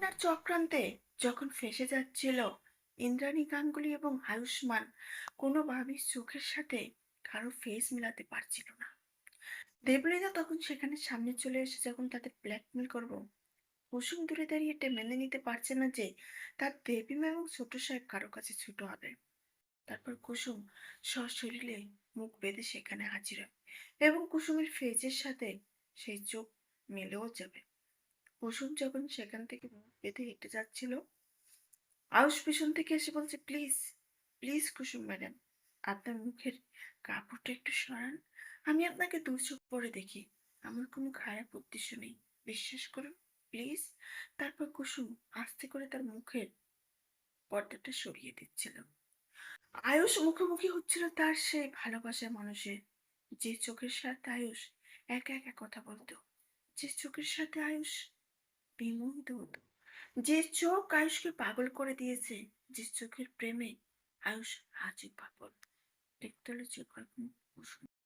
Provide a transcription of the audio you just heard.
আপনার চক্রান্তে যখন ফেঁসে যাচ্ছিল ইন্দ্রাণী গাঙ্গুলি এবং আয়ুষ্মান কোনোভাবেই চোখের সাথে কারো ফেস মিলাতে পারছিল না। দেবলীনা তখন সেখানে সামনে চলে এসে যখন তাদের ব্ল্যাকমেল করব, কুসুম দূরে দাঁড়িয়ে এটা মেনে নিতে পারছে না যে তার দেবীমা এবং ছোট সাহেব কারো কাছে ছোট হবে। তারপর কুসুম সশরীরে মুখ বেঁধে সেখানে হাজির হয় এবং কুসুমের ফেজের সাথে সেই চোখ মিলেও যাবে। কুসুম যখন সেখান থেকে মুখ বেঁধে হেঁটে যাচ্ছিল, আয়ুষ পিছন থেকে এসে বলছে, প্লিজ প্লিজ কুসুম ম্যাডাম, আপনার মুখের কাপড়টা একটু সরান, আমি আপনাকে দু চোখ পরে দেখি, আমার কোনো খারাপ উদ্দেশ্য নেই, বিশ্বাস করুন প্লিজ। তারপর কুসুম আস্তে করে তার মুখের পর্দাটা সরিয়ে দিচ্ছিল। আয়ুষ মুখোমুখি হচ্ছিল তার সেই ভালোবাসার মানুষের, যে চোখের সাথে আয়ুষ একা একা কথা বলতো, যে চোখের সাথে আয়ুষ বিমোহিত হতো, যে চোখ আয়ুষকে পাগল করে দিয়েছে, যে চোখের প্রেমে আয়ুষ আজই পাগল। দেখতে হলে চোখ রাখুন।